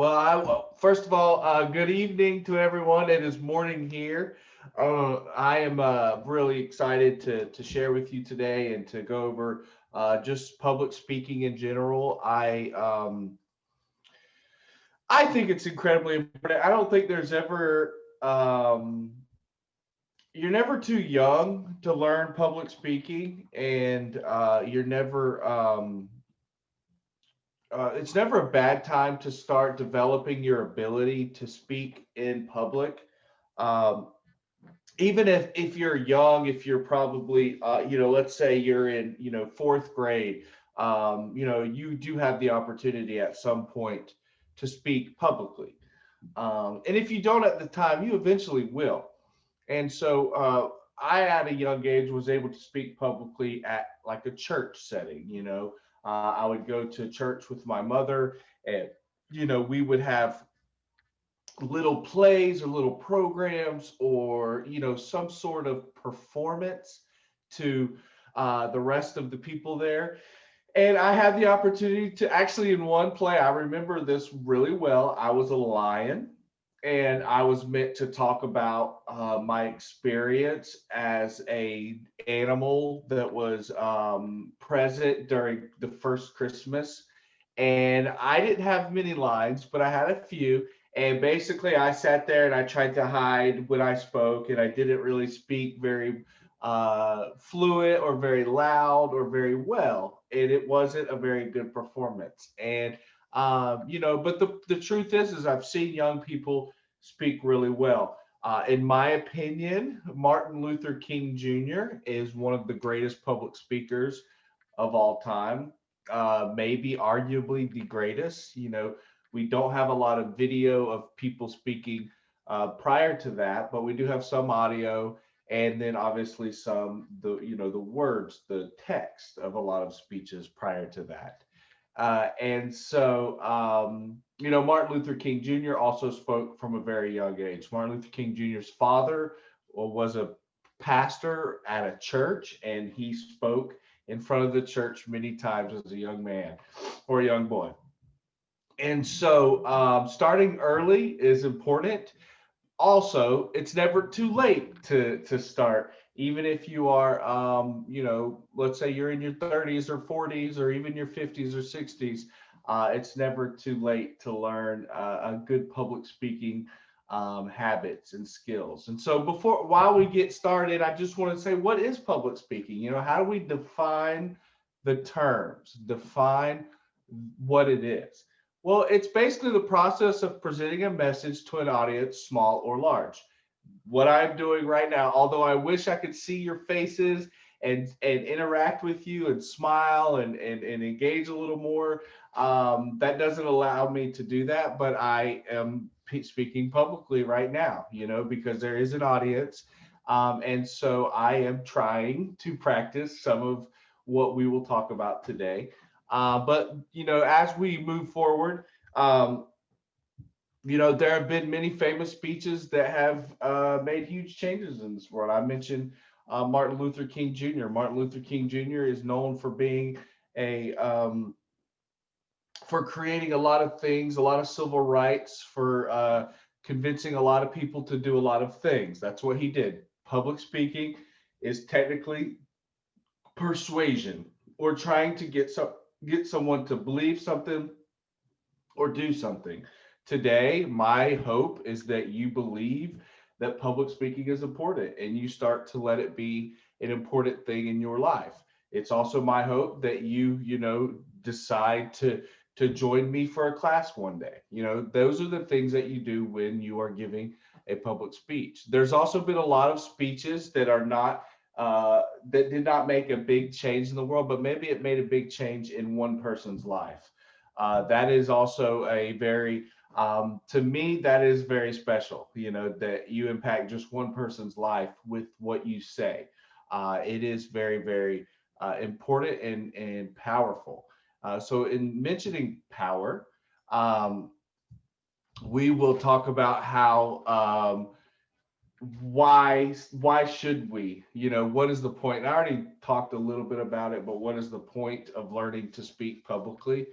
Well, first of all, good evening to everyone. It is morning here. I am really excited to share with you today and to go over just public speaking in general. I think it's incredibly important. I don't think there's ever you're never too young to learn public speaking, and you're never it's never a bad time to start developing your ability to speak in public. Um, Even if you're young, if you're probably let's say you're in fourth grade, you do have the opportunity at some point to speak publicly. And if you don't at the time, you eventually will. And so I, at a young age, was able to speak publicly at like a church setting. I would go to church with my mother, and we would have little plays or little programs or some sort of performance to the rest of the people there. And I had the opportunity to actually, in one play, I remember this really well. I was a lion, and I was meant to talk about my experience as a animal that was present during the first Christmas. And I didn't have many lines, but I had a few. And basically, I sat there and I tried to hide when I spoke, and I didn't really speak very fluent or very loud or very well, and it wasn't a very good performance. And but the truth is I've seen young people speak really well. In my opinion, Martin Luther King Jr. is one of the greatest public speakers of all time. Maybe arguably the greatest. We don't have a lot of video of people speaking prior to that, but we do have some audio, and then obviously some the words, the text of a lot of speeches prior to that. And so Martin Luther King Jr. also spoke from a very young age. Martin Luther King Jr.'s father was a pastor at a church, and he spoke in front of the church many times as a young man or a young boy. And so starting early is important. Also, it's never too late to start. Even if you are, let's say you're in your 30s or 40s or even your 50s or 60s, it's never too late to learn a good public speaking habits and skills. And so while we get started, I just want to say, what is public speaking? How do we define the terms, define what it is? Well, it's basically the process of presenting a message to an audience, small or large. What I'm doing right now, although I wish I could see your faces and interact with you and smile and engage a little more, that doesn't allow me to do that. But I am speaking publicly right now, because there is an audience. And so I am trying to practice some of what we will talk about today. But as we move forward, there have been many famous speeches that have made huge changes in this world. I mentioned Martin Luther King Jr. Martin Luther King Jr. is known for being a for creating a lot of things, a lot of civil rights, for convincing a lot of people to do a lot of things. That's what he did. Public speaking is technically persuasion, or trying to get someone to believe something or do something. Today, my hope is that you believe that public speaking is important and you start to let it be an important thing in your life. It's also my hope that you decide to join me for a class one day. Those are the things that you do when you are giving a public speech. There's also been a lot of speeches that are not that did not make a big change in the world, but maybe it made a big change in one person's life. That is also a very, to me, that is very special, that you impact just one person's life with what you say. It is very, very important and powerful. So in mentioning power, we will talk about how why should we, what is the point? And I already talked a little bit about it, but what is the point of learning to speak publicly?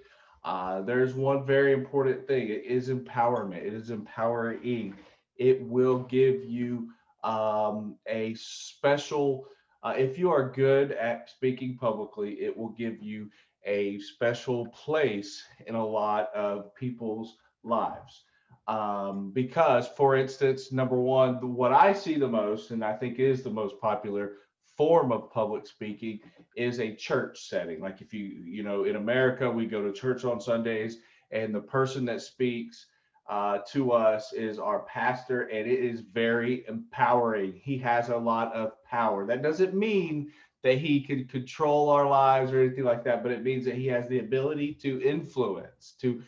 There's one very important thing. It is empowerment. It is empowering. It will give you a special, if you are good at speaking publicly, it will give you a special place in a lot of people's lives. Because, for instance, number one, what I see the most, and I think is the most popular form of public speaking, is a church setting. Like if in America, we go to church on Sundays, and the person that speaks to us is our pastor, and it is very empowering. He has a lot of power. That doesn't mean that he can control our lives or anything like that, but it means that he has the ability to influence, to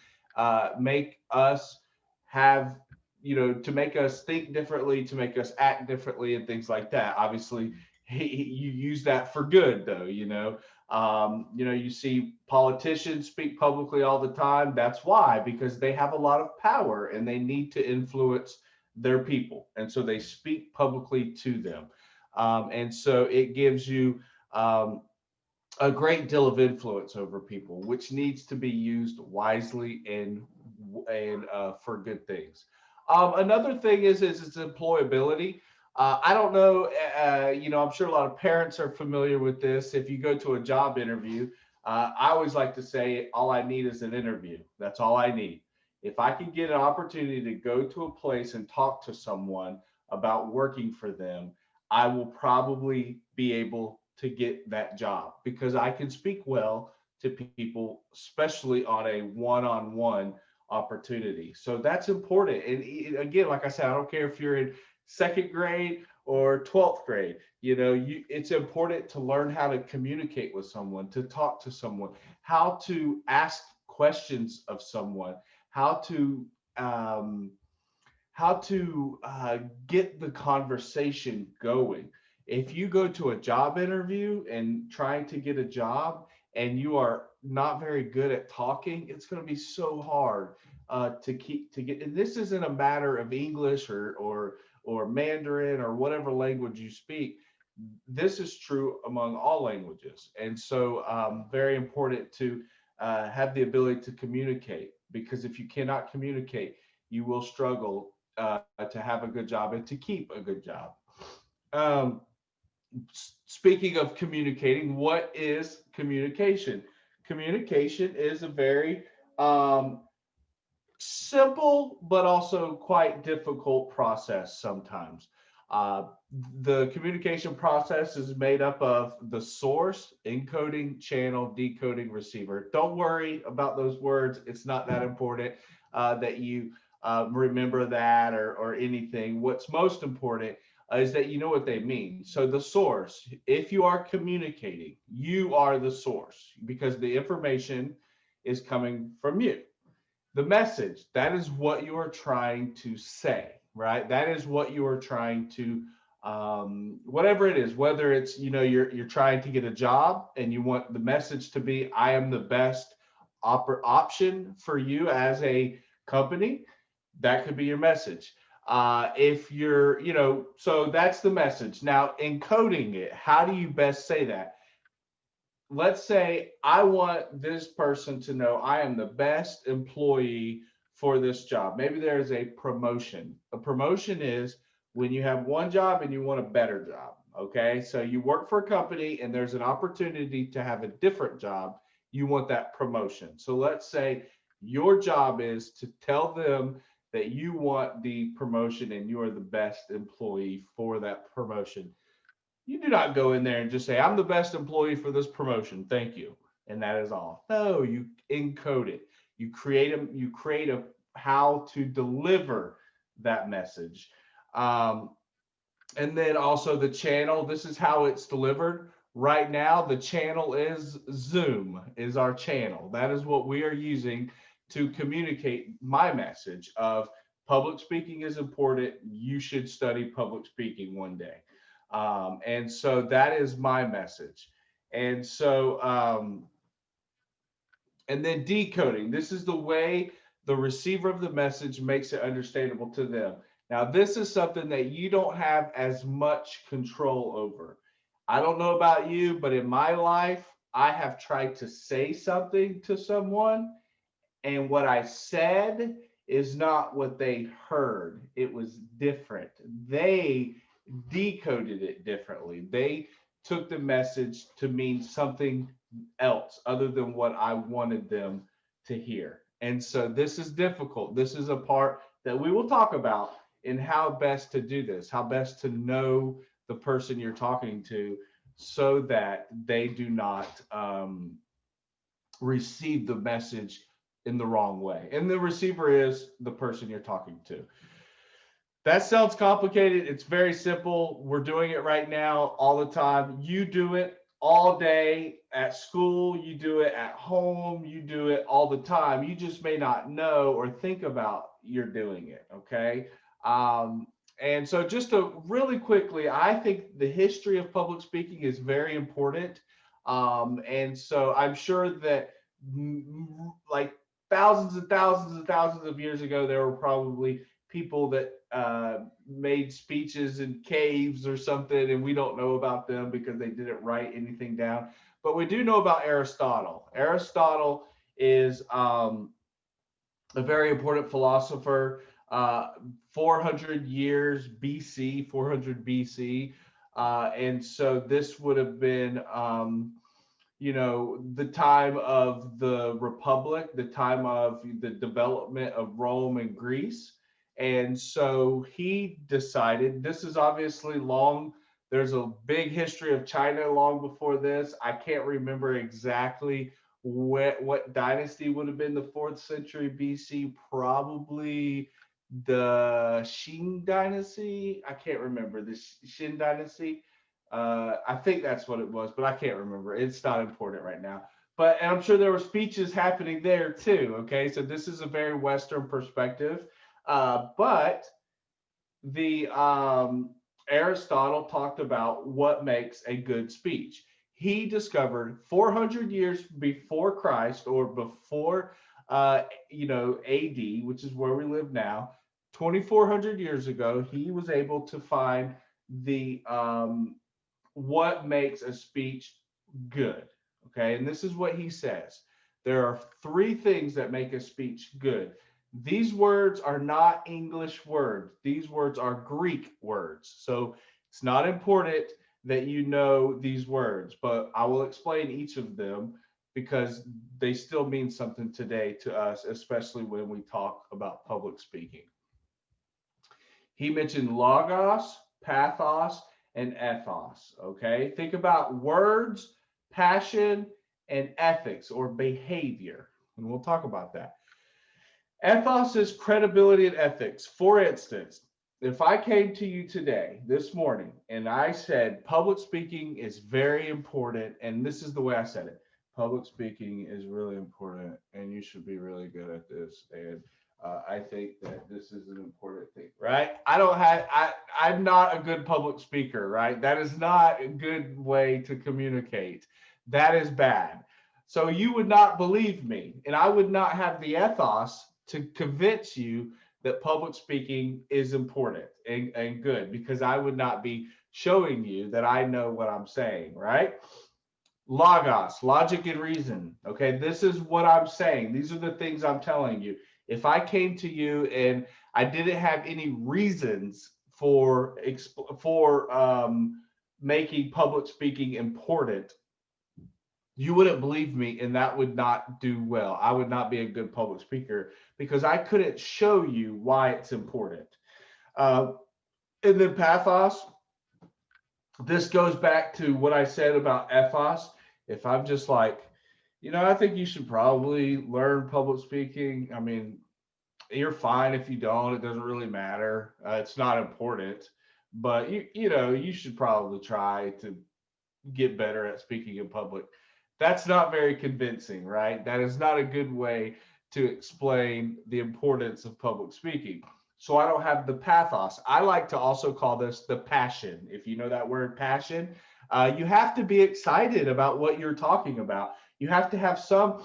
make us have, to make us think differently, to make us act differently, and things like that. Obviously, you use that for good, though. You see politicians speak publicly all the time. That's why, because they have a lot of power and they need to influence their people, and so they speak publicly to them. And so it gives you a great deal of influence over people, which needs to be used wisely and for good things. Another thing is its employability. I don't know, I'm sure a lot of parents are familiar with this. If you go to a job interview, I always like to say, all I need is an interview. That's all I need. If I can get an opportunity to go to a place and talk to someone about working for them, I will probably be able to get that job because I can speak well to people, especially on a one-on-one opportunity. So that's important. And again, like I said, I don't care if you're in second grade or 12th grade. It's important to learn how to communicate with someone, to talk to someone, how to ask questions of someone, how to um, get the conversation going. If you go to a job interview and trying to get a job and you are not very good at talking, it's going to be so hard to get. And this isn't a matter of English or Mandarin or whatever language you speak. This is true among all languages, and so very important to have the ability to communicate. Because if you cannot communicate, you will struggle to have a good job and to keep a good job. Um, Speaking of communicating, what is communication? Communication is a very um, simple but also quite difficult process sometimes. Uh, the communication process is made up of the source, encoding, channel, decoding, receiver. Don't worry about those words. It's not that important that you remember that or anything. What's most important is that you know what they mean. So the source, if you are communicating, you are the source because the information is coming from you. The message, that is what you are trying to say, right? That is what you are trying to whatever it is, whether it's you're trying to get a job and you want the message to be, I am the best option for you as a company. That could be your message. If you're, so that's the message. Now, encoding it, how do you best say that? Let's say I want this person to know I am the best employee for this job. Maybe there's a promotion. A promotion is when you have one job and you want a better job. Okay. So you work for a company and there's an opportunity to have a different job. You want that promotion. So let's say your job is to tell them that you want the promotion and you are the best employee for that promotion. You do not go in there and just say, I'm the best employee for this promotion. Thank you. And that is all. No, you encode it. You create a how to deliver that message. Um, and then also the channel. This is how it's delivered. Right now, the channel is Zoom, is our channel. That is what we are using to communicate my message of public speaking is important. You should study public speaking one day. And so that is my message. And so, and then decoding. This is the way the receiver of the message makes it understandable to them. Now, this is something that you don't have as much control over. I don't know about you, but in my life, I have tried to say something to someone and what I said is not what they heard. It was different. They decoded it differently. They took the message to mean something else other than what I wanted them to hear. And so this is difficult. This is a part that we will talk about in how best to do this, how best to know the person you're talking to so that they do not receive the message in the wrong way. And the receiver is the person you're talking to. That sounds complicated. It's very simple. We're doing it right now all the time. You do it all day at school. You do it at home. You do it all the time. You just may not know or think about you're doing it. Okay. Um, and so, just to really quickly, I think the history of public speaking is very important. And so, I'm sure that like thousands and thousands and thousands of years ago, there were probably people that made speeches in caves or something, and we don't know about them because they didn't write anything down. But we do know about Aristotle. Aristotle is a very important philosopher, 400 years BC, 400 BC. And so this would have been the time of the Republic, the time of the development of Rome and Greece. And so he decided, this is obviously long, there's a big history of China long before this. I can't remember exactly what dynasty would have been the 4th century BC, probably the Qing dynasty. I can't remember the Qin dynasty. I think that's what it was, but I can't remember. It's not important right now. And I'm sure there were speeches happening there too. Okay, so this is a very Western perspective. But the Aristotle talked about what makes a good speech. He discovered 400 years before Christ, or before AD, which is where we live now. 2,400 years ago, he was able to find the what makes a speech good. Okay, and this is what he says. There are 3 things that make a speech good. These words are not English words. These words are Greek words. So it's not important that you know these words, but I will explain each of them because they still mean something today to us, especially when we talk about public speaking. He mentioned logos, pathos, and ethos. Okay, think about words, passion, and ethics or behavior, and we'll talk about that. Ethos is credibility and ethics. For instance, if I came to you today, this morning, and I said public speaking is very important, and this is the way I said it: public speaking is really important, and you should be really good at this, and I think that this is an important thing, right? I'm not a good public speaker, right? That is not a good way to communicate. That is bad. So you would not believe me, and I would not have the ethos to convince you that public speaking is important and good, because I would not be showing you that I know what I'm saying, right? Logos, logic and reason. Okay, this is what I'm saying. These are the things I'm telling you. If I came to you and I didn't have any reasons for making public speaking important, you wouldn't believe me, and that would not do well. I would not be a good public speaker because I couldn't show you why it's important. And then pathos, this goes back to what I said about ethos. If I'm just like, I think you should probably learn public speaking. I mean, you're fine if you don't. It doesn't really matter. It's not important, but you should probably try to get better at speaking in public. That's not very convincing, right? That is not a good way to explain the importance of public speaking. So I don't have the pathos. I like to also call this the passion. If you know that word passion, you have to be excited about what you're talking about. You have to have some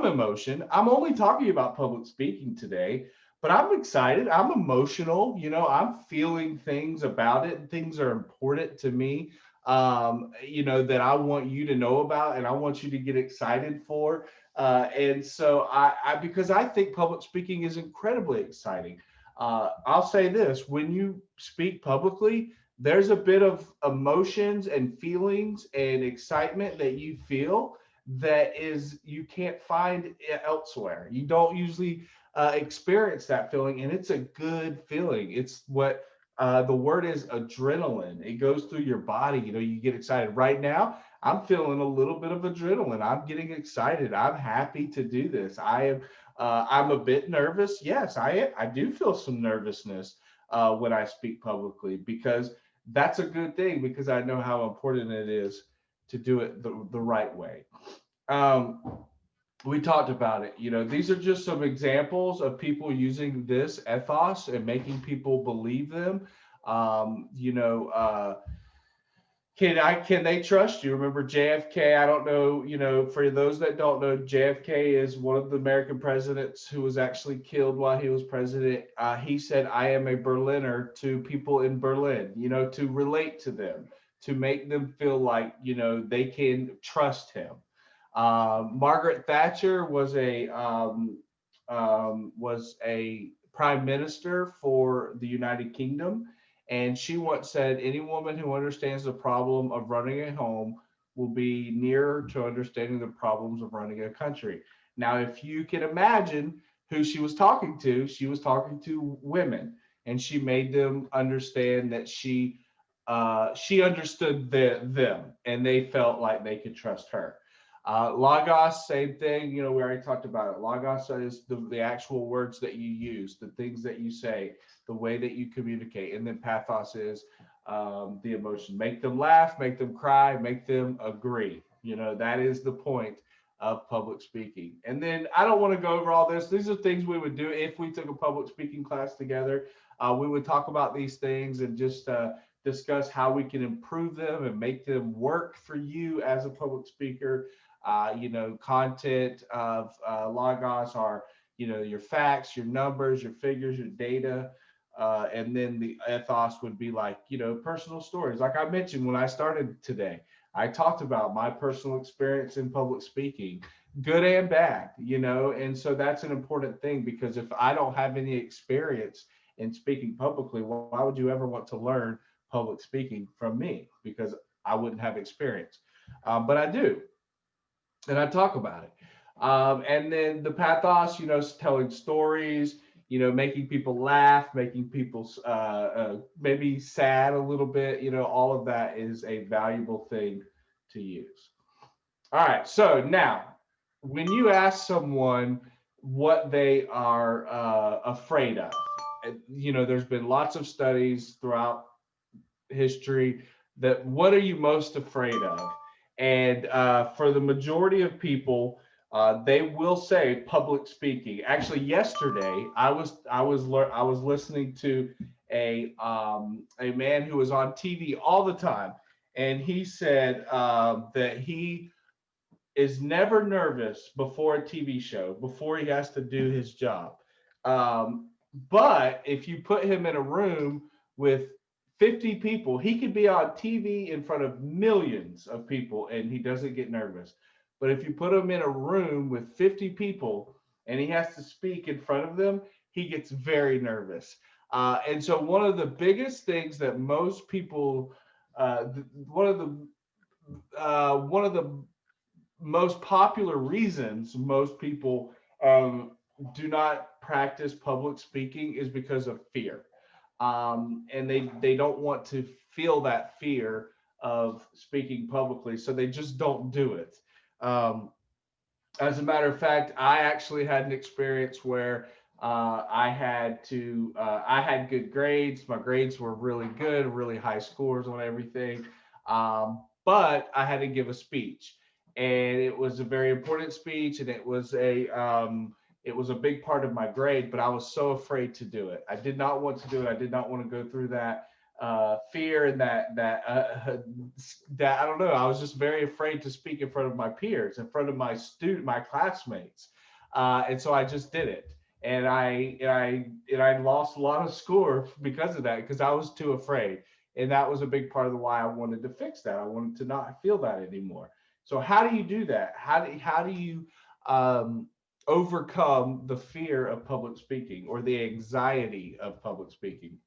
emotion. I'm only talking about public speaking today, but I'm excited. I'm emotional. I'm feeling things about it. Things are important to me. That I want you to know about and I want you to get excited for. And so because I think public speaking is incredibly exciting. I'll say this: when you speak publicly, there's a bit of emotions and feelings and excitement that you feel that is you can't find elsewhere. You don't usually experience that feeling, and it's a good feeling. It's what the word is adrenaline. It goes through your body. You know, you get excited. Right now, I'm feeling a little bit of adrenaline. I'm getting excited. I'm happy to do this. I'm a bit nervous. Yes, I am. I do feel some nervousness when I speak publicly, because that's a good thing, because I know how important it is to do it the right way. Um, we talked about it. You know, these are just some examples of people using this ethos and making people believe them. You know, can they trust you? Remember JFK? I don't know, you know, for those that don't know, JFK is one of the American presidents who was actually killed while he was president. He said, "I am a Berliner," to people in Berlin, you know, to relate to them, to make them feel like, you know, they can trust him. Margaret Thatcher was a prime minister for the United Kingdom, and she once said, "Any woman who understands the problem of running a home will be nearer to understanding the problems of running a country." Now, if you can imagine who she was talking to women, and she made them understand that she understood them, and they felt like they could trust her. Logos, same thing. You know, we already talked about it. Logos is the actual words that you use, the things that you say, the way that you communicate. And then pathos is the emotion. Make them laugh, make them cry, make them agree. You know, that is the point of public speaking. And then I don't want to go over all this. These are things we would do if we took a public speaking class together. We would talk about these things and just discuss how we can improve them and make them work for you as a public speaker. You know, content of Logos are, you know, your facts, your numbers, your figures, your data. And then the ethos would be like, you know, personal stories. Like I mentioned when I started today, I talked about my personal experience in public speaking, good and bad, you know, and so that's an important thing, because if I don't have any experience in speaking publicly, why would you ever want to learn public speaking from me? Because I wouldn't have experience. But I do, and I talk about it. And then the pathos, you know, telling stories, you know, making people laugh, making people maybe sad a little bit, you know, all of that is a valuable thing to use. All right. So now, when you ask someone what they are afraid of, you know, there's been lots of studies throughout history that what are you most afraid of? And for the majority of people, they will say public speaking. Actually, yesterday I was listening to a man who was on TV all the time, and he said that he is never nervous before a TV show, before he has to do his job. Um, but if you put him in a room with 50 people, he could be on TV in front of millions of people and he doesn't get nervous. But if you put him in a room with 50 people and he has to speak in front of them, he gets very nervous. And so things that most people, one of the most popular reasons most people do not practice public speaking is because of fear. And they don't want to feel that fear of speaking publicly, so they just don't do it. As a matter of fact, I actually had an experience where I had good grades. My grades were really good, really high scores on everything. But I had to give a speech, and it was a very important speech, and it was a big part of my grade, but I was so afraid to do it. I did not want to do it. I did not want to go through that fear and that I don't know. I was just very afraid to speak in front of my peers, in front of my classmates, and so I just did it. And I lost a lot of score because of that, because I was too afraid. And that was a big part of the why I wanted to fix that. I wanted to not feel that anymore. So how do you do that? How do you um, overcome the fear of public speaking or the anxiety of public speaking?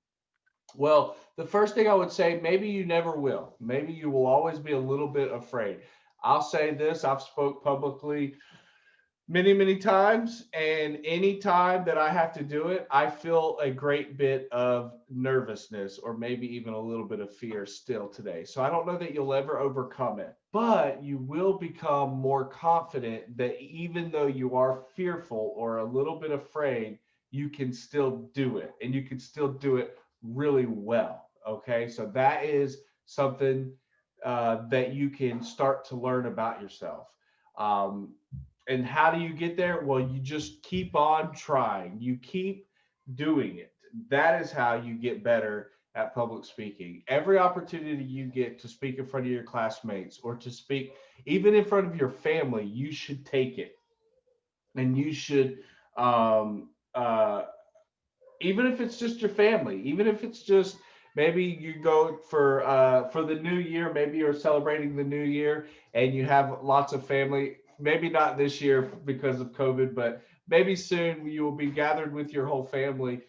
Well, the first thing I would say, maybe you never will. Maybe you will always be a little bit afraid. I'll say this, I've spoke publicly many, many times, and any time that I have to do it, I feel a great bit of nervousness or maybe even a little bit of fear still today. So I don't know that you'll ever overcome it, but you will become more confident that even though you are fearful or a little bit afraid, you can still do it, and you can still do it really well. Okay, so that is something that you can start to learn about yourself. Um, and how do you get there? Well, you just keep on trying. You keep doing it. That is how you get better at public speaking. Every opportunity you get to speak in front of your classmates or to speak even in front of your family, you should take it. And you should, um, even if it's just your family, even if it's just maybe you go for the new year, maybe you're celebrating the new year and you have lots of family. Maybe not this year because of COVID, but maybe soon you will be gathered with your whole family.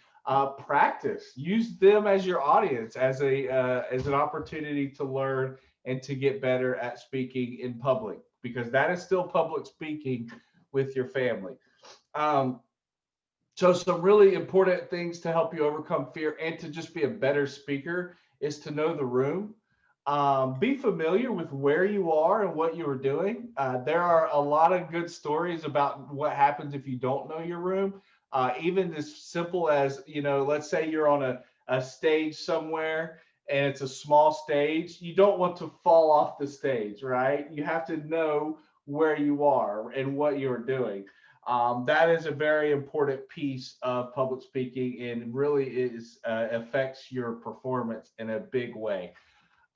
Practice. Use them as your audience, as an opportunity to learn and to get better at speaking in public, because that is still public speaking with your family. Um, so some really important things to help you overcome fear and to just be a better speaker is to know the room. Be familiar with where you are and what you are doing. There are a lot of good stories about what happens if you don't know your room. Even as simple as, let's say you're on a stage somewhere and it's a small stage. You don't want to fall off the stage, right? You have to know where you are and what you're doing. That is a very important piece of public speaking and really is affects your performance in a big way.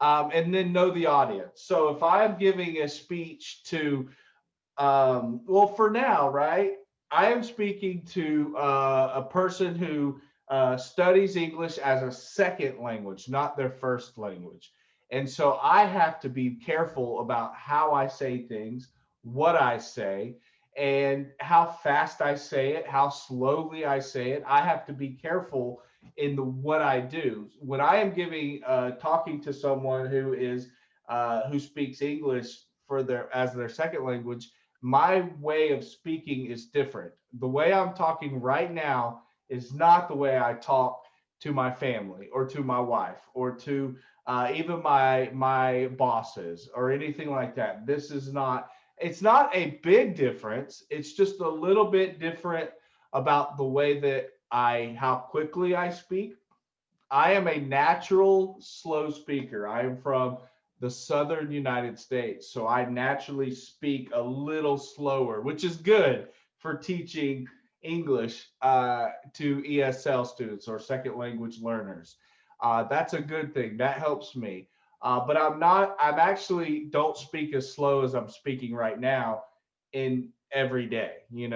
And then know the audience. So if I'm giving a speech to, well, for now, right, I am speaking to a person who studies English as a second language, not their first language. And so I have to be careful about how I say things, what I say, and how fast I say it, how slowly I say it. I have to be careful in the what I do. When I am giving talking to someone who speaks English for their as their second language, my way of speaking is different. The way I'm talking right now is not the way I talk to my family or to my wife or to even my bosses or anything like that. This is not. It's not a big difference. It's just a little bit different about the way that how quickly I speak. I am a natural slow speaker. I am from the southern United States, so I naturally speak a little slower, which is good for teaching English to ESL students or second language learners. That's a good thing. That helps me. But I'm actually don't speak as slow as I'm speaking right now in every day, when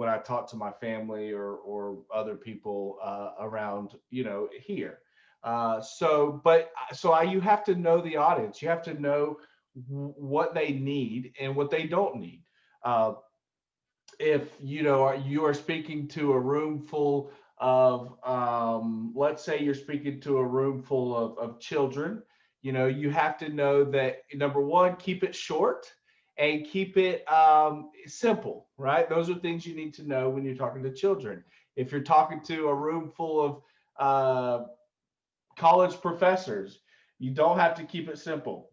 I talk to my family or other people around, here. You have to know the audience. You have to know what they need and what they don't need. Uh, if you are speaking to a room full of let's say you're speaking to a room full of children, you have to know that number one, keep it short and keep it simple, right? Those are things you need to know when you're talking to children. If you're talking to a room full of college professors, you don't have to keep it simple.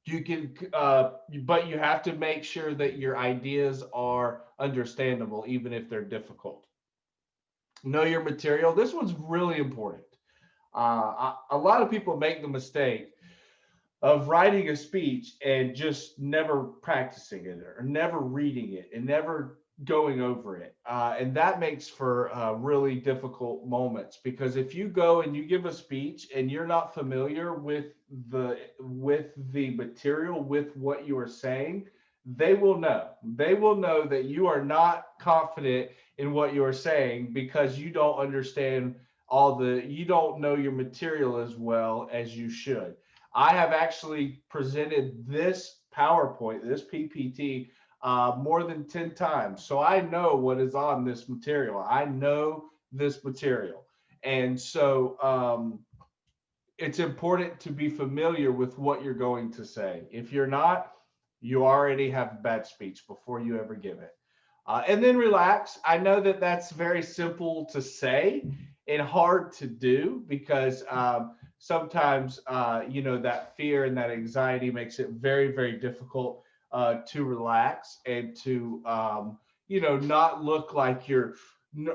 You can but you have to make sure that your ideas are understandable even if they're difficult. Know your material. This one's really important. A lot of people make the mistake of writing a speech and just never practicing it or never reading it and never going over it. And that makes for really difficult moments, because if you go and you give a speech and you're not familiar with the material, with what you are saying, they will know that you are not confident in what you are saying because you don't understand you don't know your material as well as you should. I have actually presented this PowerPoint, this PPT, more than 10 times. So I know what is on this material. I know this material. And so it's important to be familiar with what you're going to say. If you're not, you already have bad speech before you ever give it. And then relax. I know that that's very simple to say and hard to do because sometimes, that fear and that anxiety makes it very, very difficult to relax and to, not look like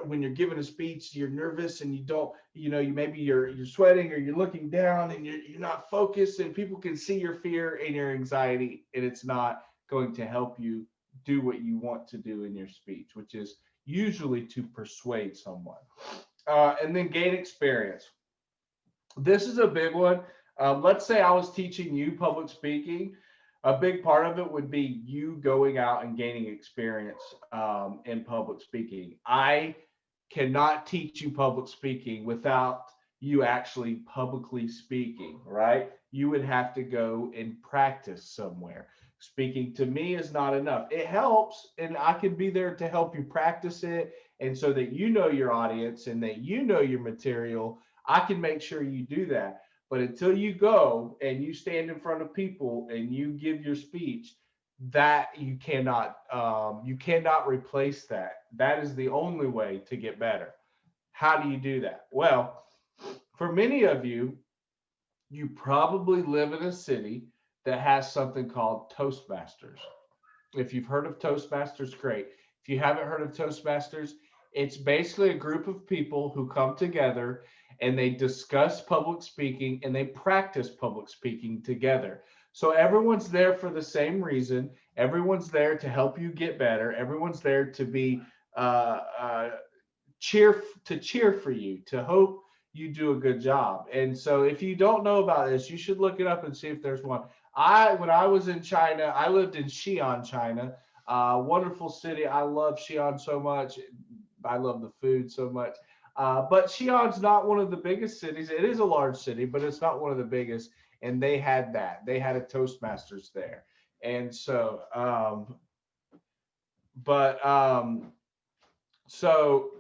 when you're giving a speech, you're nervous and you don't, you're sweating or you're looking down and you're not focused, and people can see your fear and your anxiety, and it's not going to help you do what you want to do in your speech, which is usually to persuade someone. And then gain experience. This is a big one. Let's say I was teaching you public speaking. A big part of it would be you going out and gaining experience in public speaking. I cannot teach you public speaking without you actually publicly speaking, right? You would have to go and practice somewhere. Speaking to me is not enough. It helps, and I can be there to help you practice it. And so that you know your audience and that you know your material, I can make sure you do that. But until you go and you stand in front of people and you give your speech, that you cannot replace that. That is the only way to get better. How do you do that? Well, for many of you, you probably live in a city that has something called Toastmasters. If you've heard of Toastmasters, great. If you haven't heard of Toastmasters, it's basically a group of people who come together and they discuss public speaking and they practice public speaking together. So everyone's there for the same reason. Everyone's there to help you get better. Everyone's there to be uh, uh, cheer for you, to hope you do a good job. And so if you don't know about this, you should look it up and see if there's one. When I was in China, I lived in Xi'an, China. Wonderful city. I love Xi'an so much. I love the food so much. But Xi'an's not one of the biggest cities. It is a large city, but it's not one of the biggest. And they had that. They had a Toastmasters there. And so, but so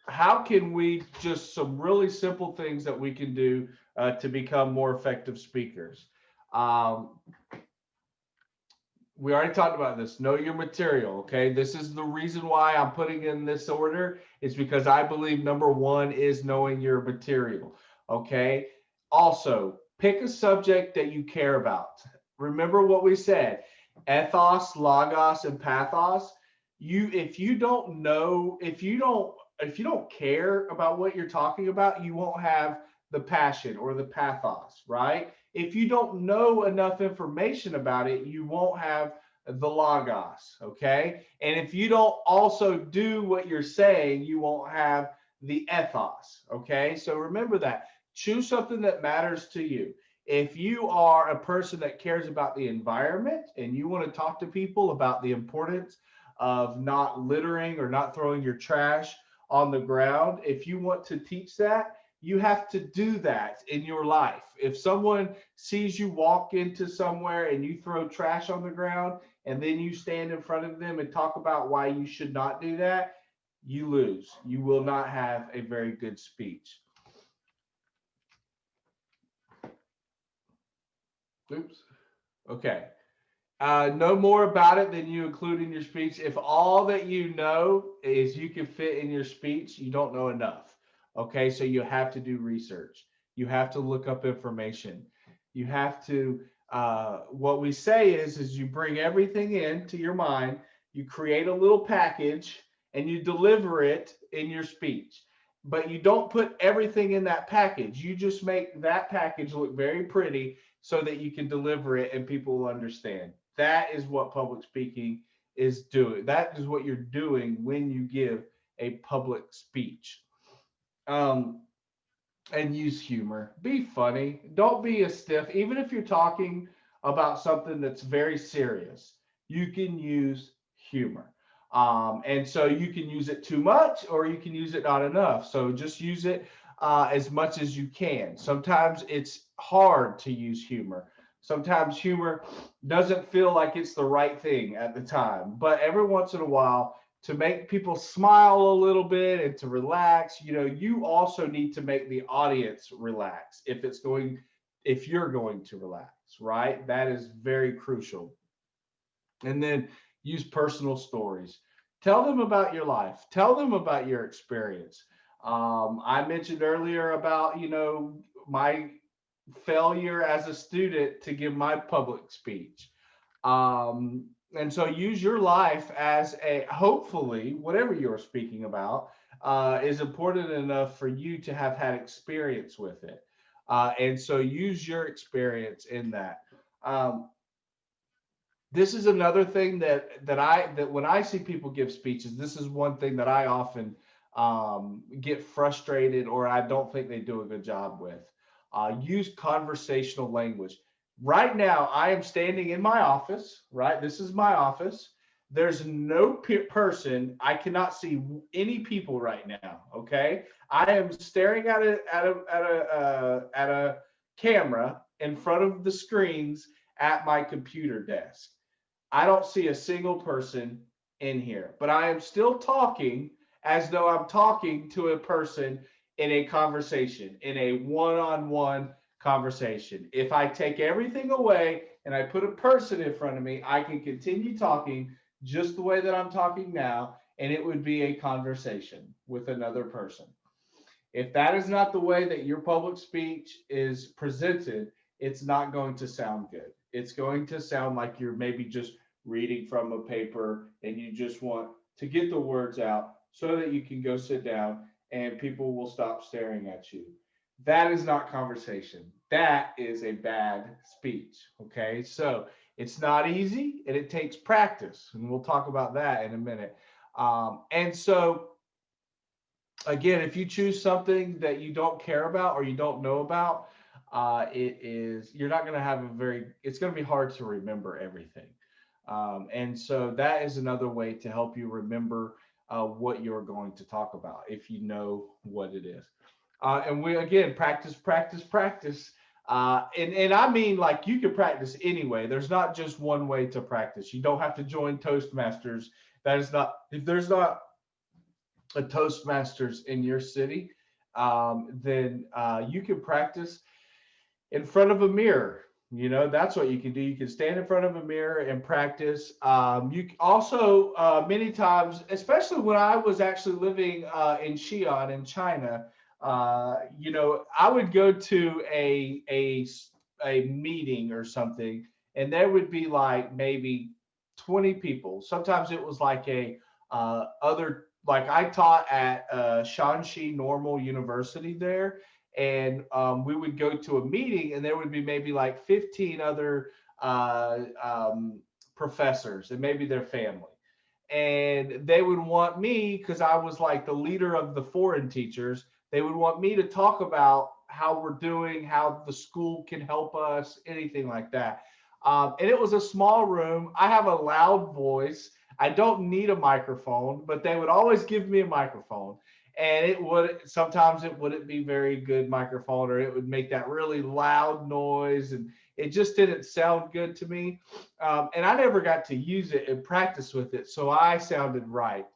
how can we just some really simple things that we can do to become more effective speakers? Um, we already talked about this. Know your material. Okay. This is the reason why I'm putting in this order, is because I believe number one is knowing your material. Okay. Also, pick a subject that you care about. Remember what we said: ethos, logos, and pathos. If you don't know, if you don't care about what you're talking about, you won't have the passion or the pathos, right? If you don't know enough information about it, you won't have the logos, okay? And if you don't also do what you're saying, you won't have the ethos, okay? So remember that. Choose something that matters to you. If you are a person that cares about the environment and you want to talk to people about the importance of not littering or not throwing your trash on the ground, if you want to teach that, you have to do that in your life. If someone sees you walk into somewhere and you throw trash on the ground and then you stand in front of them and talk about why you should not do that, you lose. You will not have a very good speech. Oops. Okay. Know more about it than you include in your speech. If all that you know is you can fit in your speech, you don't know enough. Okay, so you have to do research. You have to look up information. You have to, what we say is you bring everything into your mind, you create a little package, and you deliver it in your speech. But you don't put everything in that package. You just make that package look very pretty so that you can deliver it and people will understand. That is what public speaking is doing. That is what you're doing when you give a public speech. Um, and use humor. Be funny. Don't be a stiff. Even if you're talking about something that's very serious, you can use humor. And so you can use it too much or you can use it not enough. So just use it as much as you can. Sometimes it's hard to use humor. Sometimes humor doesn't feel like it's the right thing at the time, but every once in a while, to make people smile a little bit and to relax, you also need to make the audience relax if you're going to relax, right? That is very crucial. And then use personal stories. Tell them about your life. Tell them about your experience. I mentioned earlier about, my failure as a student to give my public speech. And so use your life as hopefully, whatever you're speaking about, is important enough for you to have had experience with it. And so use your experience in that. Um, this is another thing that when I see people give speeches, this is one thing that I often get frustrated or I don't think they do a good job with. Use conversational language. Right now, I am standing in my office. Right, this is my office. There's no person. I cannot see any people right now. Okay, I am staring at a camera in front of the screens at my computer desk. I don't see a single person in here, but I am still talking as though I'm talking to a person in a conversation, in a one on one conversation. If I take everything away and I put a person in front of me, I can continue talking just the way that I'm talking now, and it would be a conversation with another person. If that is not the way that your public speech is presented, it's not going to sound good. It's going to sound like you're maybe just reading from a paper and you just want to get the words out so that you can go sit down and people will stop staring at you. That is not conversation. That is a bad speech. Okay. So it's not easy and it takes practice. And we'll talk about that in a minute. And so, again, if you choose something that you don't care about or you don't know about, you're not going to have it's going to be hard to remember everything. And so that is another way to help you remember what you're going to talk about if you know what it is. And we, again, practice, practice, practice. And I mean, like, you can practice anyway. There's not just one way to practice. You don't have to join Toastmasters. If there's not a Toastmasters in your city, then you can practice in front of a mirror. That's what you can do. You can stand in front of a mirror and practice. You also, many times, especially when I was actually living in Xi'an in China, I would go to a meeting or something, and there would be like maybe 20 people. Sometimes it was like like I taught at Shanxi Normal University there, and we would go to a meeting and there would be maybe like 15 other professors and maybe their family, and they would want me, because I was like the leader of the foreign teachers, they would want me to talk about how we're doing, how the school can help us, anything like that. And it was a small room. I have a loud voice. I don't need a microphone, but they would always give me a microphone. And sometimes it wouldn't be very good microphone, or it would make that really loud noise. And it just didn't sound good to me. And I never got to use it and practice with it. So I sounded right.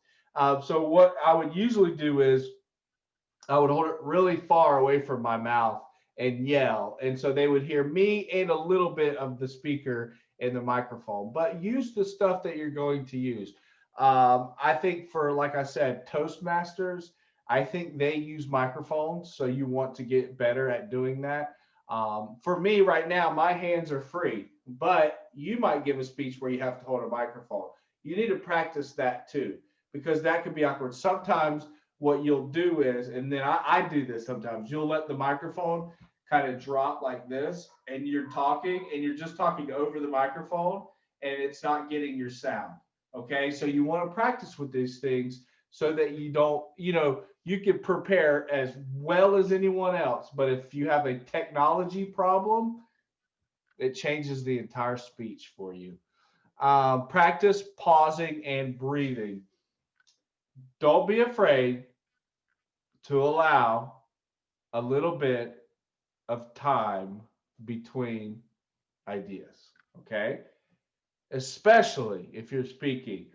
So what I would usually do is I would hold it really far away from my mouth and yell. And so they would hear me and a little bit of the speaker in the microphone, but use the stuff that you're going to use. I think for, like I said, Toastmasters, I think they use microphones. So you want to get better at doing that. For me right now, my hands are free, but you might give a speech where you have to hold a microphone. You need to practice that too, because that could be awkward. Sometimes what you'll do is, and then I do this sometimes, you'll let the microphone kind of drop like this, and you're talking and you're just talking over the microphone and it's not getting your sound. Okay. So you want to practice with these things so that you don't, you can prepare as well as anyone else. But if you have a technology problem, it changes the entire speech for you. Practice pausing and breathing. Don't be afraid to allow a little bit of time between ideas, okay? Especially if you're speaking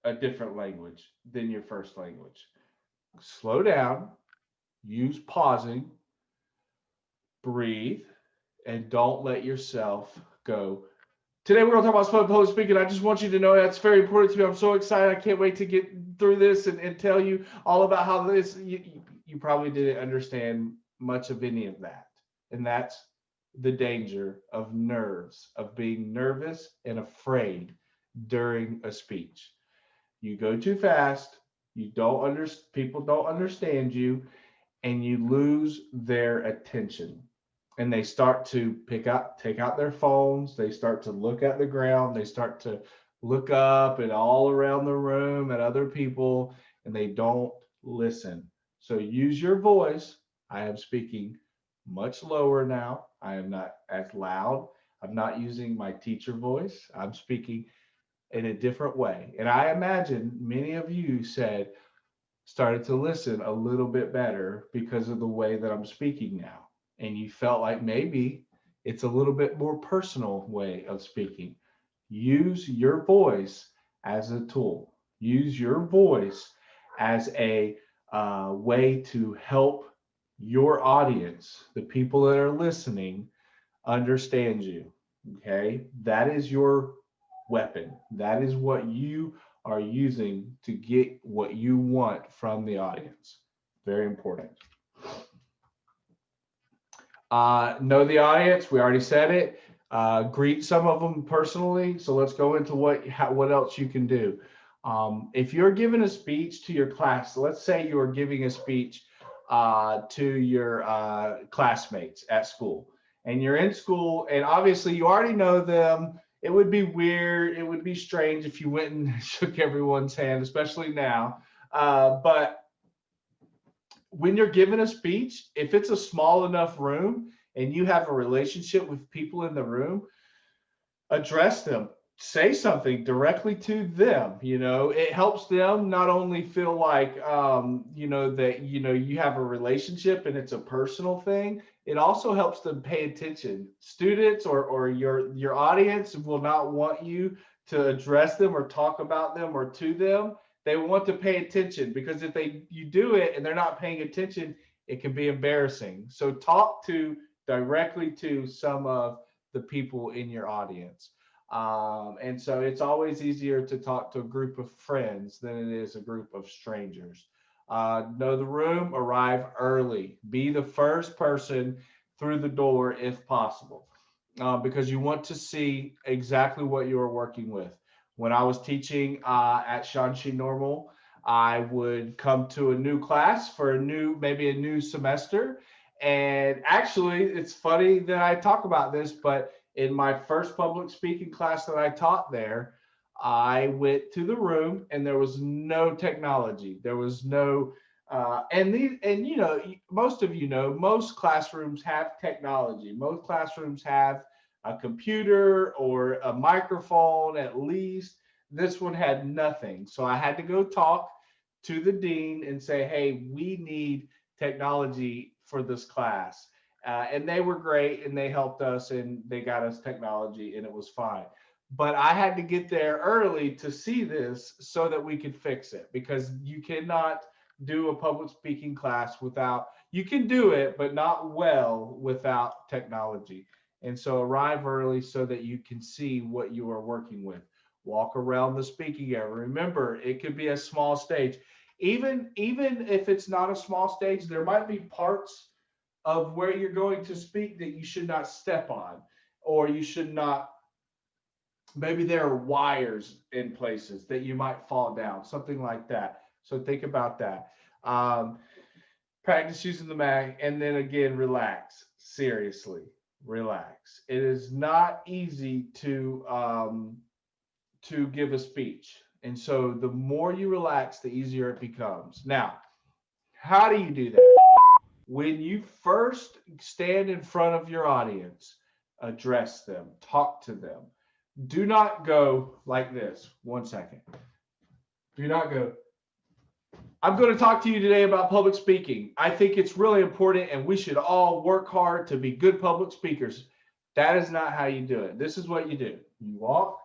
a different language than your first language. Slow down, use pausing, breathe, and don't let yourself go. Today we're going to talk about public speaking. I just want you to know that's very important to me. I'm so excited. I can't wait to get through this and tell you all about how this, you probably didn't understand much of any of that. And that's the danger of nerves, of being nervous and afraid during a speech. You go too fast, you don't people don't understand you, and you lose their attention. And they start to take out their phones, they start to look at the ground, they start to look up and all around the room at other people, and they don't listen. So use your voice. I am speaking much lower now. I am not as loud. I'm not using my teacher voice. I'm speaking in a different way. And I imagine many of you started to listen a little bit better because of the way that I'm speaking now. And you felt like maybe it's a little bit more personal way of speaking. Use your voice as a tool. Use your voice as a way to help your audience, the people that are listening, understand you. Okay, that is your weapon. That is what you are using to get what you want from the audience. Very important. Know the audience. We already said it. Greet some of them personally. So let's go into what else you can do. If you're giving a speech to your class, let's say you are giving a speech to your classmates at school, and you're in school, and obviously you already know them. It would be weird. It would be strange if you went and shook everyone's hand, especially now. But when you're giving a speech, if it's a small enough room and you have a relationship with people in the room, address them, say something directly to them. It helps them not only feel like that you have a relationship and it's a personal thing. It also helps them pay attention. Students or your audience will not want you to address them or talk about them or to them. They want to pay attention, because if you do it and they're not paying attention, it can be embarrassing. So talk directly to some of the people in your audience. And so it's always easier to talk to a group of friends than it is a group of strangers. Know the room, arrive early, be the first person through the door if possible, because you want to see exactly what you are working with. When I was teaching at Shanxi Normal, I would come to a new class for maybe a new semester. And actually, it's funny that I talk about this, but in my first public speaking class that I taught there, I went to the room and there was no technology. There was no, most of most classrooms have technology. Most classrooms have a computer or a microphone at least. This one had nothing. So I had to go talk to the dean and say, hey, we need technology for this class. And they were great, and they helped us, and they got us technology, and it was fine. But I had to get there early to see this so that we could fix it, because you cannot do a public speaking class you can do it, but not well without technology. And so arrive early so that you can see what you are working with. Walk around the speaking area. Remember, it could be a small stage. Even if it's not a small stage, there might be parts of where you're going to speak that you should not step on, or you should not, maybe there are wires in places that you might fall down, something like that. So think about that. Practice using the mic, and then again, relax. Seriously, relax. It is not easy to give a speech. And so the more you relax, the easier it becomes. Now, how do you do that? When you first stand in front of your audience, address them, talk to them. Do not go like this. 1 second. Do not go, I'm going to talk to you today about public speaking. I think it's really important, and we should all work hard to be good public speakers. That is not how you do it. This is what you do. You walk,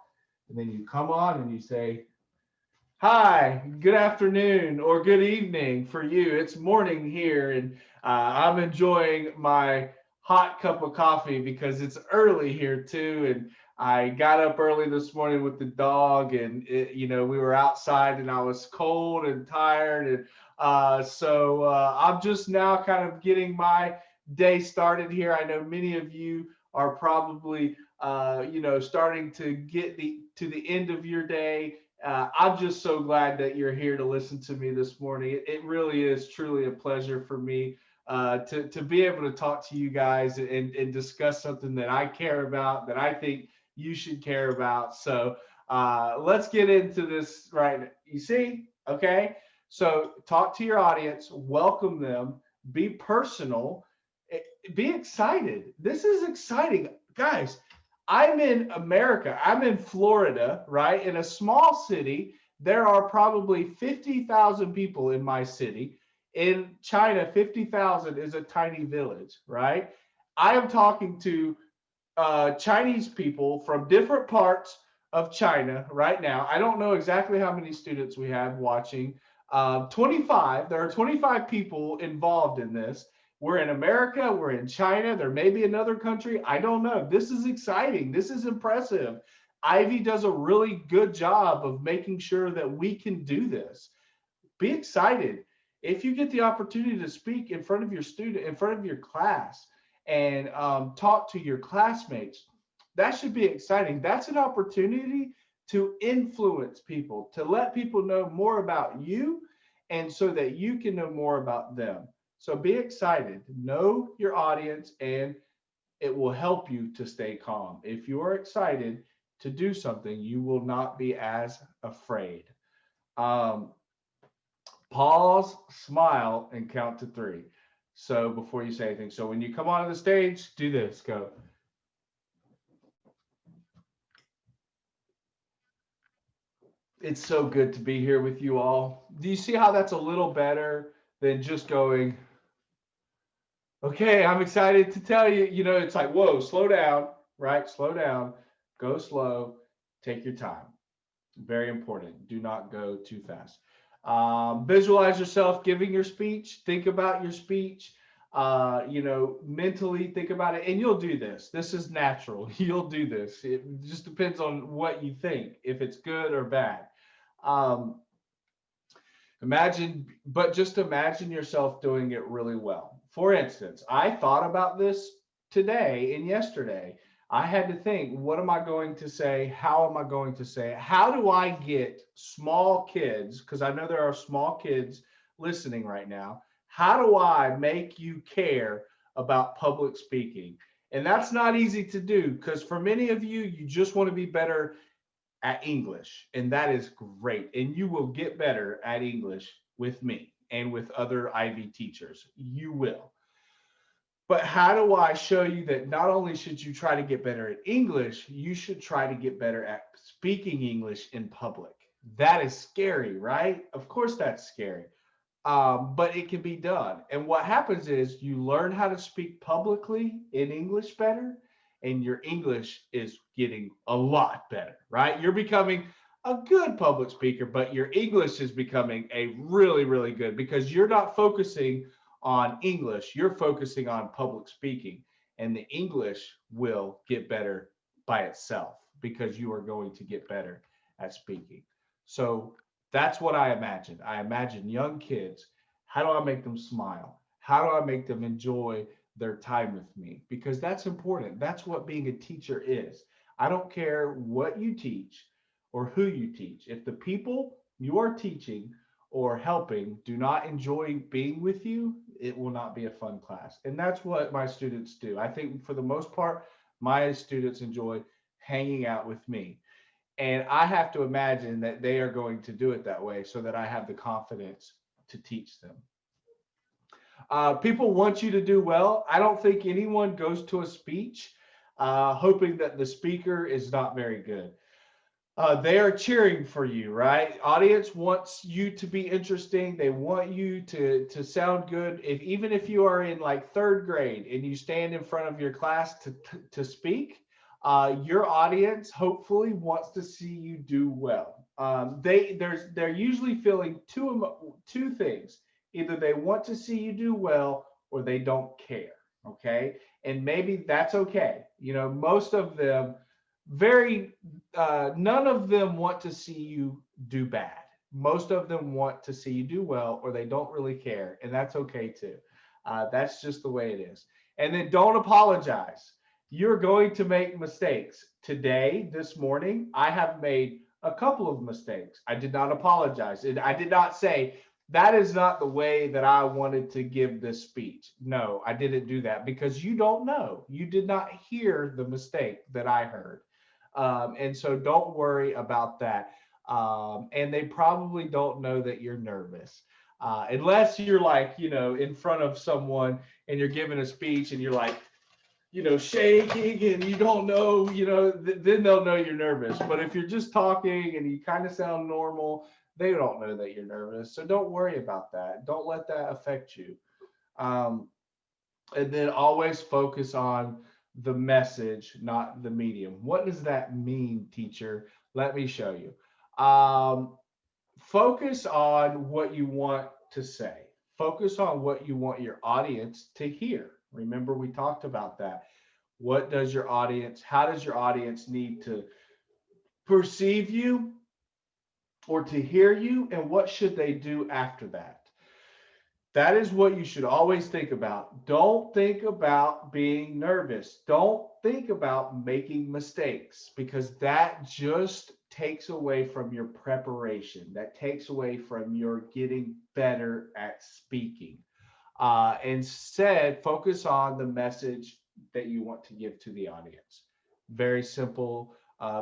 and then you come on and you say, hi, good afternoon or good evening for you. It's morning here, and I'm enjoying my hot cup of coffee because it's early here too. And I got up early this morning with the dog, and we were outside, and I was cold and tired, and so I'm just now kind of getting my day started here. I know many of you are probably starting to get to the end of your day. I'm just so glad that you're here to listen to me this morning. It really is truly a pleasure for me to be able to talk to you guys and discuss something that I care about, that I think you should care about. So let's get into this right now. You see? Okay. So talk to your audience, welcome them, be personal, be excited. This is exciting. Guys, I'm in America. I'm in Florida, right? In a small city, there are probably 50,000 people in my city. In China, 50,000 is a tiny village, right? I am talking to Chinese people from different parts of China right now. I don't know exactly how many students we have watching. 25. There are 25 people involved in this. We're in America, we're in China, there may be another country. I don't know. This is exciting. This is impressive. Ivy does a really good job of making sure that we can do this. Be excited. If you get the opportunity to speak in front of your student, in front of your class, and talk to your classmates, that should be exciting. That's an opportunity to influence people, to let people know more about you, and so that you can know more about them. So be excited, know your audience, and it will help you to stay calm. If you are excited to do something, you will not be as afraid. Um, Pause, smile, and count to three. So before you say anything, so when you come onto the stage, do this. Go. It's so good to be here with you all. Do you see how that's a little better than just going, okay, I'm excited to tell you, it's like, whoa, slow down, right? Slow down, go slow, take your time. Very important. Do not go too fast. Visualize yourself giving your speech. Think about your speech. Mentally think about it, and you'll do this. This is natural. You'll do this. It just depends on what you think, if it's good or bad. Um, just imagine yourself doing it really well. For instance, I thought about this today and yesterday. I had to think, what am I going to say? How am I going to say it? How do I get small kids, because I know there are small kids listening right now. How do I make you care about public speaking? And that's not easy to do, because for many of you, you just want to be better at English, and that is great. And you will get better at English with me and with other Ivy teachers. You will. But how do I show you that not only should you try to get better at English, you should try to get better at speaking English in public? That is scary, right? Of course, that's scary. But it can be done. And what happens is you learn how to speak publicly in English better, and your English is getting a lot better, right? You're becoming a good public speaker, but your English is becoming a really, really good, because you're not focusing on English, you're focusing on public speaking, and the English will get better by itself because you are going to get better at speaking. So that's what I imagine. I imagine young kids. How do I make them smile? How do I make them enjoy their time with me? Because that's important. That's what being a teacher is. I don't care what you teach or who you teach. If the people you are teaching or helping do not enjoy being with you, it will not be a fun class. And that's what my students do. I think for the most part, my students enjoy hanging out with me. And I have to imagine that they are going to do it that way so that I have the confidence to teach them. People want you to do well. I don't think anyone goes to a speech hoping that the speaker is not very good. They are cheering for you, right? Audience wants you to be interesting. They want you to sound good. Even if you are in like third grade and you stand in front of your class to speak, your audience hopefully wants to see you do well. They're usually feeling two things. Either they want to see you do well or they don't care. Okay, and maybe that's okay. Most of them very none of them want to see you do bad. Most of them want to see you do well, or they don't really care, and that's okay too. That's just the way it is. And then don't apologize. You're going to make mistakes. Today, this morning, I have made a couple of mistakes. I did not apologize. And I did not say, that is not the way that I wanted to give this speech. No, I didn't do that because you don't know. You did not hear the mistake that I heard. And so don't worry about that. And they probably don't know that you're nervous. Unless you're like, in front of someone and you're giving a speech and you're like, shaking and you don't know, then they'll know you're nervous. But if you're just talking and you kind of sound normal, they don't know that you're nervous. So don't worry about that. Don't let that affect you. Um, and then always focus on the message, not the medium. What does that mean, teacher? Let me show you. Focus on what you want to say. Focus on what you want your audience to hear. Remember, we talked about that. How does your audience need to perceive you or to hear you? And what should they do after that? That is what you should always think about. Don't think about being nervous. Don't think about making mistakes because that just takes away from your preparation. That takes away from your getting better at speaking. Instead, focus on the message that you want to give to the audience. Very simple,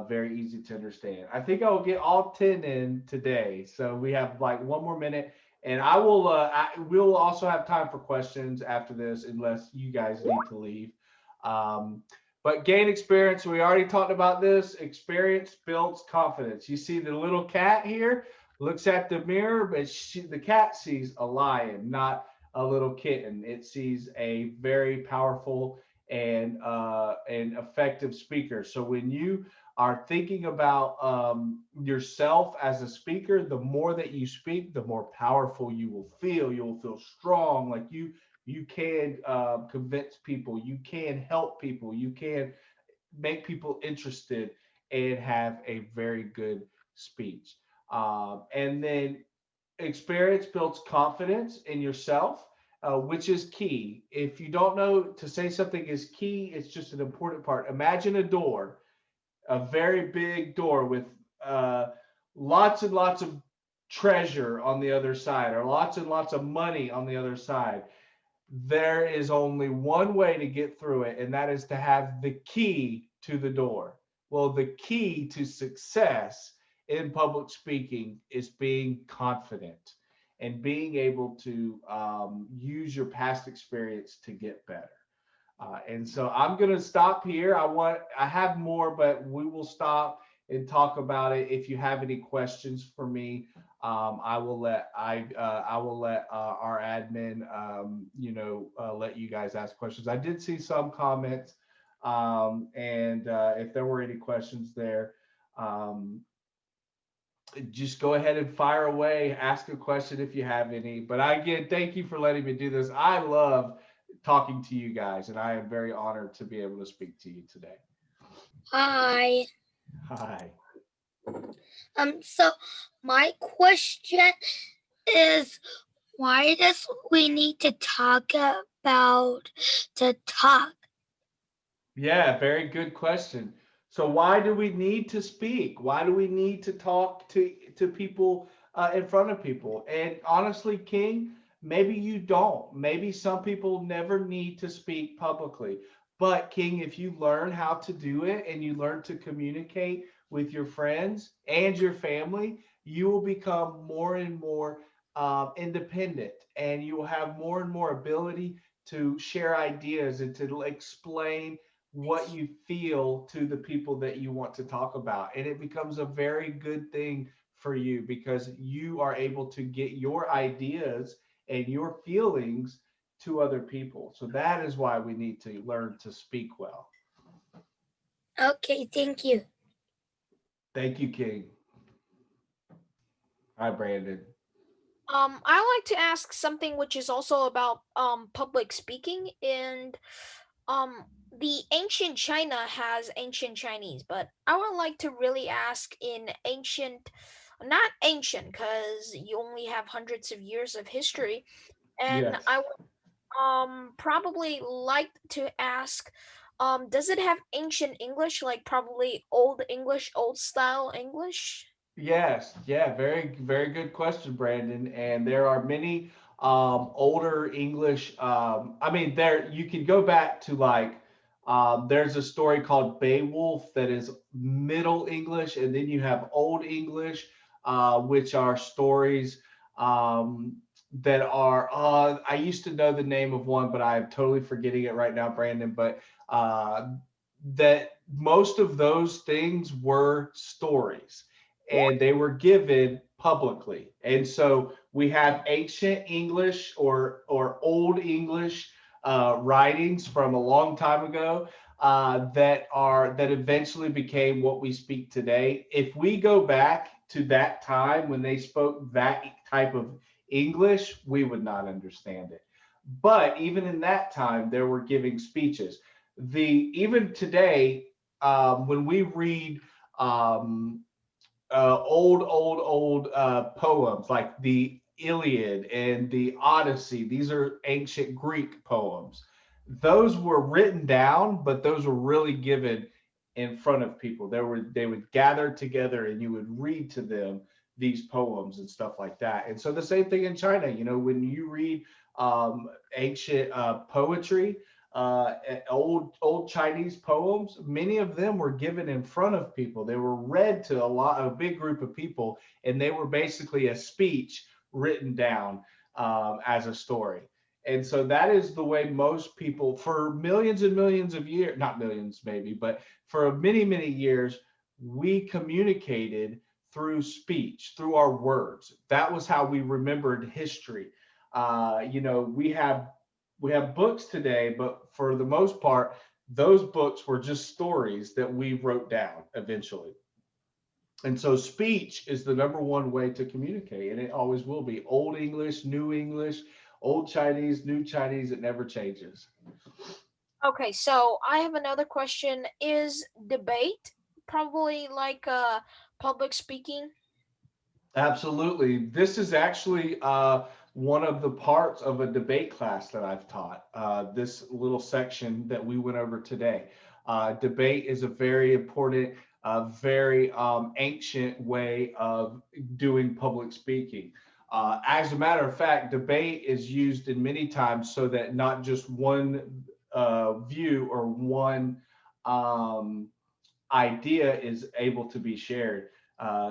very easy to understand. I think I will get all 10 in today. So we have like one more minute. And we'll also have time for questions after this, unless you guys need to leave. Um, but gain experience. We already talked about this. Experience builds confidence. You see the little cat here looks at the mirror, but the cat sees a lion, not a little kitten. It sees a very powerful and effective speaker. So when you are thinking about yourself as a speaker, the more that you speak, the more powerful you will feel. You will feel strong, like you can convince people, you can help people, you can make people interested, and have a very good speech. And then experience builds confidence in yourself, which is key. If you don't know to say something is key, it's just an important part. Imagine a very big door with uh, lots and lots of treasure on the other side, or lots and lots of money on the other side. There is only one way to get through it, and that is to have the key to the door. Well, the key to success in public speaking is being confident and being able to use your past experience to get better. And so I'm going to stop here. I have more, but we will stop and talk about it. If you have any questions for me, I will let our admin, let you guys ask questions. I did see some comments, and if there were any questions there, um, just go ahead and fire away. Ask a question if you have any. But again, thank you for letting me do this. I love talking to you guys, and I am very honored to be able to speak to you today. Hi. Hi. So my question is, why does we need to talk about to talk? Yeah, very good question. So why do we need to speak? Why do we need to talk to people in front of people? And honestly, King, maybe you don't. Maybe some people never need to speak publicly. But King, if you learn how to do it and you learn to communicate with your friends and your family, you will become more and more independent, and you will have more and more ability to share ideas and to explain what you feel to the people that you want to talk about. And it becomes a very good thing for you because you are able to get your ideas and your feelings to other people. So that is why we need to learn to speak well. Okay, thank you. Thank you, King. Hi, Brandon. I like to ask something which is also about public speaking, and um the ancient China has ancient Chinese, but I would like to really ask in ancient, not ancient because you only have hundreds of years of history, and Yes. I would probably like to ask, does it have ancient English, like probably old English, old style English? Yes, yeah, very, very good question, Brandon. And there are many older English. I mean, there you can go back to like there's a story called Beowulf that is Middle English, and then you have Old English, which are stories um, that are. I used to know the name of one, but I'm totally forgetting it right now, Brandon. But that most of those things were stories and they were given publicly. And so we have ancient English or old English writings from a long time ago that eventually became what we speak today. If we go back to that time when they spoke that type of English, we would not understand it. But even in that time, they were giving speeches. The even today, when we read um, old poems like the Iliad and the Odyssey. These are ancient Greek poems. Those were written down, but those were really given in front of people. They would gather together and you would read to them these poems and stuff like that. And so the same thing in China. You know, when you read ancient poetry, old Chinese poems, many of them were given in front of people. They were read to a big group of people, and they were basically a speech written down as a story. And so that is the way most people, for millions and millions of years, not millions maybe, but for many, many years, we communicated through speech, through our words. That was how we remembered history. You know, we have books today, but for the most part, those books were just stories that we wrote down eventually. And so speech is the number one way to communicate, and it always will be. Old English, old Chinese, new Chinese, it never changes. Okay, so I have another question. Is debate probably like public speaking? Absolutely. This is actually one of the parts of a debate class that I've taught, this little section that we went over today. Debate is a very important, very ancient way of doing public speaking. As a matter of fact, debate is used in many times so that not just one view or one um, idea is able to be shared,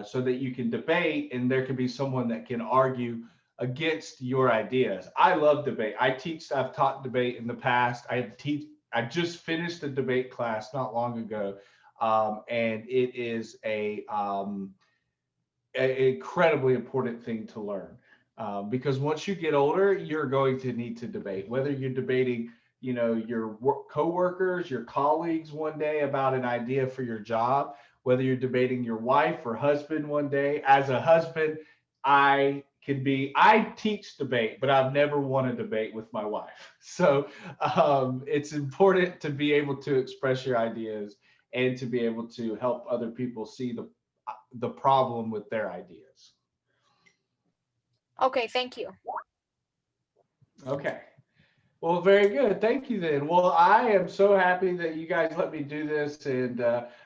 so that you can debate and there can be someone that can argue against your ideas. I love debate. I've taught debate in the past. I just finished a debate class not long ago. And it is an incredibly important thing to learn, because once you get older, you're going to need to debate. Whether you're debating, you know, your coworkers, your colleagues one day about an idea for your job, whether you're debating your wife or husband one day. As a husband, I teach debate, but I've never won a debate with my wife. So it's important to be able to express your ideas and to be able to help other people see the problem with their ideas. Okay, thank you. Okay. Well, very good. Thank you then. Well, I am so happy that you guys let me do this, and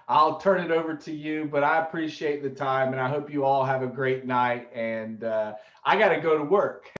I'll turn it over to you. But I appreciate the time, and I hope you all have a great night. And I got to go to work.